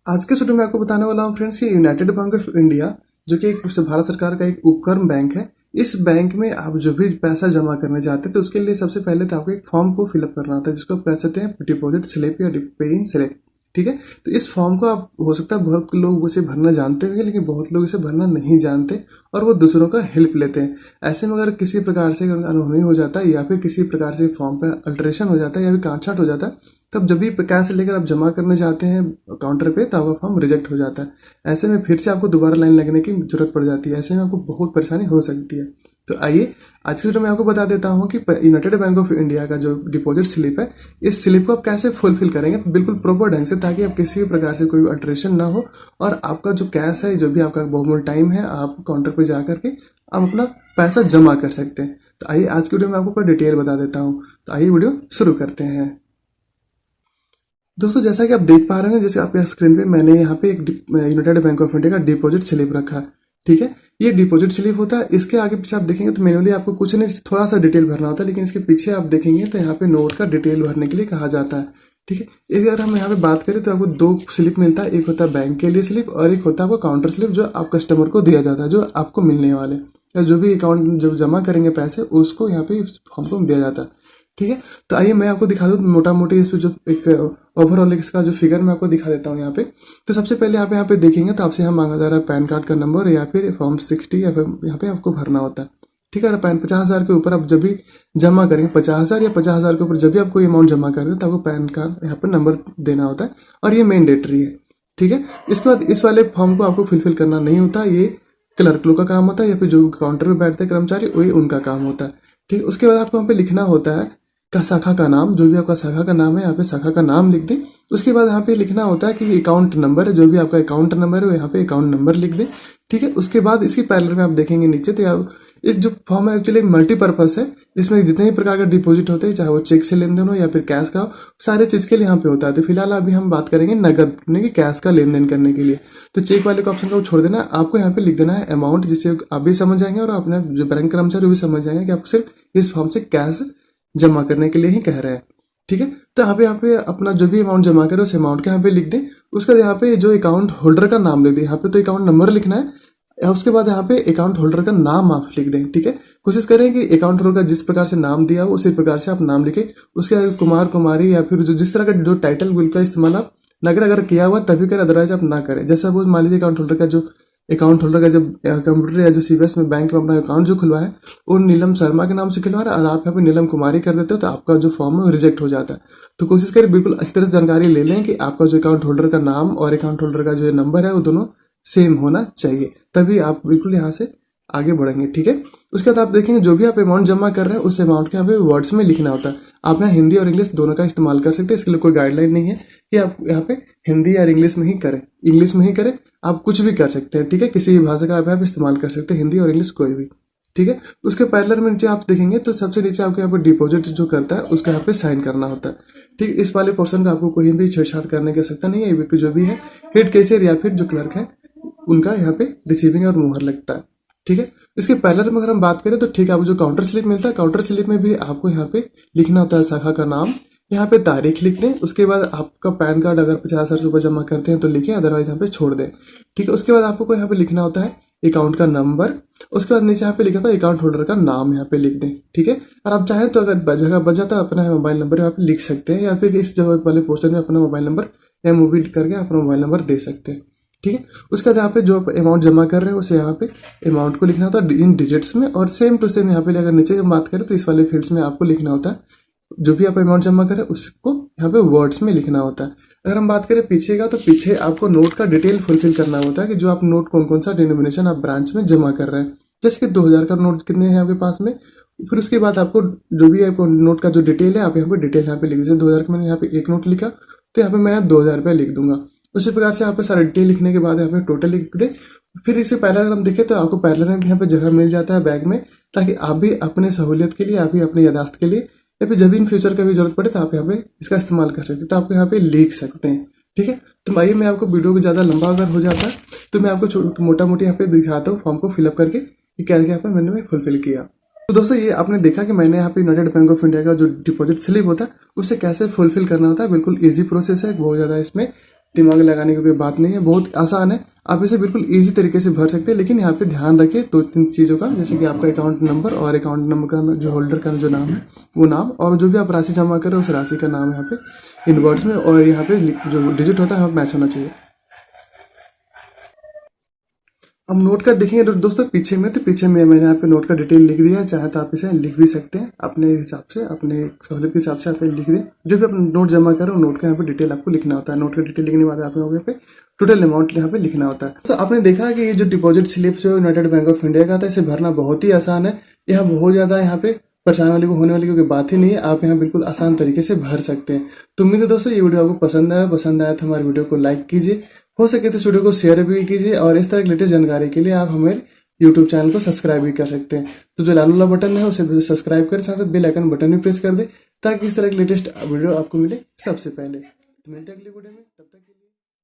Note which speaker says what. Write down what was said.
Speaker 1: आज के वीडियो में आपको बताने वाला हूँ फ्रेंड्स कि यूनाइटेड बैंक ऑफ इंडिया जो कि एक भारत सरकार का एक उपक्रम बैंक है। इस बैंक में आप जो भी पैसा जमा करने जाते हैं तो उसके लिए सबसे पहले तो आपको एक फॉर्म को फिलअप करना होता है जिसको आप कह सकते हैं डिपॉजिट स्लिप या पे इन स्लिप। ठीक है, तो इस फॉर्म को आप हो सकता है बहुत लोग उसे भरना जानते होंगे लेकिन बहुत लोग इसे भरना नहीं जानते और वो दूसरों का हेल्प लेते हैं। ऐसे में अगर किसी प्रकार से अनहोनी हो जाता है या फिर किसी प्रकार से फॉर्म का अल्टरेशन हो जाता है या फिर काटछाट हो जाता है तब जब भी कैश लेकर आप जमा करने जाते हैं काउंटर पे तब आपका फॉर्म रिजेक्ट हो जाता है। ऐसे में फिर से आपको दोबारा लाइन लगने की जरूरत पड़ जाती है। ऐसे में आपको बहुत परेशानी हो सकती है। तो आइए आज के वीडियो में आपको बता देता हूं कि यूनाइटेड बैंक ऑफ इंडिया का जो डिपॉजिट स्लिप है इस स्लिप को आप कैसे फुलफिल करेंगे बिल्कुल प्रॉपर ढंग से, ताकि आप किसी भी प्रकार से कोई अल्टरेशन ना हो और आपका जो कैश है जो भी आपका बहुमूल्य टाइम है आप काउंटर पर जा करके आप अपना पैसा जमा कर सकते हैं। तो आइए आज के वीडियो में आपको पूरा डिटेल बता देता हूँ। तो आइए वीडियो शुरू करते हैं। दोस्तों जैसा कि आप देख पा रहे हैं, जैसे आपके स्क्रीन पे मैंने यहाँ पे एक यूनाइटेड बैंक ऑफ इंडिया का डिपॉजिट स्लिप रखा है। ठीक है, ये डिपॉजिट स्लिप होता है। इसके आगे पीछे आप देखेंगे तो मैनुअली आपको कुछ नहीं, थोड़ा सा डिटेल भरना होता है, लेकिन इसके पीछे आप देखेंगे तो यहाँ पे नोट का डिटेल भरने के लिए कहा जाता है। ठीक है, इस अगर हम यहाँ पे बात करें तो आपको दो स्लिप मिलता है, एक होता है बैंक के लिए स्लिप और एक होता है आपको काउंटर स्लिप जो आप कस्टमर को दिया जाता है, जो आपको मिलने वाले या जो भी अकाउंट जब जमा करेंगे पैसे उसको यहाँ पे फॉर्म को दिया जाता है। ठीक है, तो आइए मैं आपको दिखा दूँ मोटा मोटी इस पे जो एक ओवरऑल इसका जो फिगर मैं आपको दिखा देता हूँ यहाँ पे। तो सबसे पहले आप यहाँ पे देखेंगे तो आपसे यहाँ मांगा जा रहा है पैन कार्ड का नंबर या फिर फॉर्म 60 या फिर यहाँ पे आपको भरना होता है। ठीक है, और 50,000 के ऊपर आप जब भी जमा करेंगे 50,000 या 50,000 के ऊपर जब भी आपको अमाउंट जमा करेंगे तो आपको पैन कार्ड यहाँ पर नंबर देना होता है और ये मैंडेटरी है। ठीक है, इसके बाद इस वाले फॉर्म को आपको फिलफिल करना नहीं होता, ये क्लर्क लोग का काम होता है या फिर जो काउंटर पर बैठते हैं कर्मचारी वही उनका काम होता है। ठीक है, उसके बाद आपको यहाँ पे लिखना होता है का शाखा का नाम, जो भी आपका शाखा का नाम है यहाँ पे शाखा का नाम लिख दें। उसके बाद यहाँ पे लिखना होता है कि अकाउंट नंबर है, जो भी आपका अकाउंट नंबर है यहाँ पे अकाउंट नंबर लिख दें। ठीक है, उसके बाद इसकी पैरेलल में आप देखेंगे नीचे तो इस जो फॉर्म है एक्चुअली मल्टीपर्पज है। इसमें जितने भी प्रकार का डिपॉजिट होते हैं चाहे वो चेक से लेन देन हो या फिर कैश का हो, सारे चीज के लिए यहाँ पे होता है। तो फिलहाल अभी हम बात करेंगे नगद की कैश का लेन देन करने के लिए। तो चेक वाले को ऑप्शन को छोड़ देना, आपको यहाँ पे लिख देना है अमाउंट, जिससे आप भी समझ जाएंगे और अपने जो बैंक कर्मचारी भी समझ जाएंगे कि आप सिर्फ इस फॉर्म से कैश जमा करने के लिए ही कह रहे हैं। ठीक है, तो यहाँ पे अपना जो भी अमाउंट जमा करे उस अमाउंट के यहाँ पे लिख दें। उसके बाद यहाँ पे जो अकाउंट होल्डर का नाम लिख दें, यहाँ पे तो अकाउंट नंबर लिखना है। उसके बाद यहाँ पे अकाउंट होल्डर का नाम आप लिख दें। ठीक है, कोशिश करें कि अकाउंट होल्डर का जिस प्रकार से नाम दिया हो उसी प्रकार से आप नाम लिखें। उसके बाद कुमार कुमारी या फिर जो जिस तरह का जो टाइटल बिल का इस्तेमाल आप अगर किया हुआ तभी करें, अदरवाइज आप ना करें। जैसा वो मान लीजिए अकाउंट होल्डर का जब कंप्यूटर या जो सीबीएस में बैंक में अपना अकाउंट जो खुलवा है वो नीलम शर्मा के नाम से खुलवा रहा है और आप यहाँ पे नीलम कुमारी कर देते हो तो आपका जो फॉर्म है वो रिजेक्ट हो जाता है। तो कोशिश करें बिल्कुल अच्छी तरह से जानकारी ले लें कि आपका जो अकाउंट होल्डर का नाम और अकाउंट होल्डर का जो नंबर है वो दोनों सेम होना चाहिए, तभी आप बिल्कुल यहाँ से आगे बढ़ेंगे। ठीक है, उसके बाद आप देखेंगे जो भी आप अमाउंट जमा कर रहे हैं उस अमाउंट के यहाँ पे वर्ड्स में लिखना होता है। आप यहाँ हिंदी और इंग्लिश दोनों का इस्तेमाल कर सकते हैं, इसके लिए कोई गाइडलाइन नहीं है कि आप यहाँ पे हिंदी या इंग्लिश में ही करें, इंग्लिश में ही करें, आप कुछ भी कर सकते हैं। ठीक है, किसी भी भाषा का आप यहाँ पे इस्तेमाल कर सकते हैं, हिंदी और इंग्लिश कोई भी। ठीक है, उसके पैरेलल में नीचे आप देखेंगे तो सबसे नीचे आपको यहाँ पे डिपॉजिट जो करता है उसका यहाँ पे साइन करना होता है। ठीक, इस वाले पोर्शन का आपको कोई भी छेड़छाड़ करने की आवश्यकता नहीं है। जो भी है हेड कैशियर या फिर जो क्लर्क है उनका यहाँ पे रिसीविंग और मुहर लगता है। ठीक है, इसके पैरेलल में अगर हम बात करें तो ठीक है, आपको जो काउंटर स्लिप मिलता है काउंटर स्लिप में भी आपको यहाँ पे लिखना होता है शाखा का नाम, यहाँ पे तारीख लिख दें। उसके बाद आपका पैन कार्ड अगर 50,000 रुपये जमा करते हैं तो लिखें, अदरवाइज यहाँ पे छोड़ दें। ठीक है, उसके बाद आपको यहाँ पे लिखना होता है अकाउंट का नंबर। उसके बाद नीचे यहाँ पे लिखा था अकाउंट होल्डर का नाम, यहाँ पे लिख दें। ठीक है, और आप चाहें तो अगर जगह बच जाता है अपना मोबाइल नंबर यहाँ पे लिख सकते हैं या फिर इस जगह वाले पोर्शन में अपना मोबाइल नंबर या मूवी करके अपना मोबाइल नंबर दे सकते हैं। ठीक है, उसके बाद यहाँ पे जो अमाउंट जमा कर रहे हैं उसे यहाँ पे अमाउंट को लिखना होता है इन डिजिट्स में और सेम टू सेम यहाँ पे अगर नीचे हम बात करें तो इस वाले फील्ड्स में आपको लिखना होता है जो भी आप अमाउंट जमा करें उसको यहाँ पे वर्ड्स में लिखना होता है। अगर हम बात करें पीछे का तो पीछे आपको नोट का डिटेल फुलफिल करना होता है कि जो आप नोट कौन कौन सा डिनोमिनेशन आप ब्रांच में जमा कर रहे हैं। जैसे कि 2000 का नोट कितने हैं आपके पास में, फिर उसके बाद आपको जो भी आपको नोट का जो डिटेल है आप यहाँ पे डिटेल यहाँ पे लिख दीजिए। 2000 का मैंने यहाँ पे एक नोट लिखा तो यहाँ पे मैं 2000 रुपये लिख दूंगा। उसी प्रकार से यहाँ पे सारा डिटेल लिखने के बाद यहाँ पे टोटल लिख दे। फिर इसे पैरेलल हम देखें तो आपको पैरेलल में भी यहाँ पे जगह मिल जाता है बैग में, ताकि आप भी अपने सहूलियत के लिए आप भी अपनी यादाश्त के लिए या फिर जब भी इन फ्यूचर का भी जरूरत पड़े तो आप यहाँ पे इसका इस्तेमाल कर सकते हैं, तो आपको यहाँ पे लिख सकते हैं। ठीक है, तो आइए मैं आपको वीडियो को ज़्यादा लंबा अगर हो जाता है तो मैं आपको मोटा मोटी यहाँ पे दिखाता हूँ फॉर्म को फिलअप करके कि क्या क्या मैंने फुलफिल किया। तो दोस्तों ये आपने देखा कि मैंने यहाँ पे यूनाइटेड बैंक ऑफ इंडिया का जो डिपॉजिट स्लिप होता है उसे कैसे फुलफिल करना होता है। बिल्कुल ईजी प्रोसेस है, बहुत ज़्यादा इसमें दिमाग लगाने की कोई बात नहीं है, बहुत आसान है। आप इसे बिल्कुल इजी तरीके से भर सकते हैं, लेकिन यहाँ पे ध्यान रखिए 2-3 चीज़ों का, जैसे कि आपका अकाउंट नंबर और अकाउंट नंबर का जो होल्डर का जो नाम है वो नाम, और जो भी आप राशि जमा कर रहे हो उस राशि का नाम यहाँ पे इन वर्ड्स में, और यहाँ पे जो डिजिट होता है वहाँ मैच होना चाहिए। अब नोट का देखेंगे तो दोस्तों पीछे में, तो पीछे में मैंने यहाँ पे नोट का डिटेल लिख दिया है। चाहे तो आप इसे लिख भी सकते हैं अपने हिसाब से, अपने सहूलियत के हिसाब से आप लिख दें। जो भी आप नोट जमा करो नोट का यहाँ पे डिटेल आपको लिखना होता है। नोट का डिटेल लिखने के बाद आपको यहाँ पे टोटल अमाउंट यहाँ पे लिखना होता है। तो आपने देखा कि ये जो डिपॉजिट स्लिप जो यूनाइटेड बैंक ऑफ इंडिया का था, इसे भरना बहुत ही आसान है। यहाँ बहुत ज्यादा यहाँ पे परेशान वाली को होने वाली कोई बात ही नहीं है। आप यहाँ बिल्कुल आसान तरीके से भर सकते हैं। तो उम्मीद है दोस्तों ये वीडियो आपको पसंद आया तो हमारे वीडियो को लाइक कीजिए, हो सके तो इस वीडियो को शेयर भी कीजिए, और इस तरह की लेटेस्ट जानकारी के लिए आप हमारे यूट्यूब चैनल को सब्सक्राइब भी कर सकते हैं। तो जो लाल वाला बटन है उसे सब्सक्राइब करें, साथ साथ बेल आइकन बटन भी प्रेस कर दे, ताकि इस तरह की लेटेस्ट वीडियो आपको मिले सबसे पहले। तो मिलते हैं अगली वीडियो में, तब तक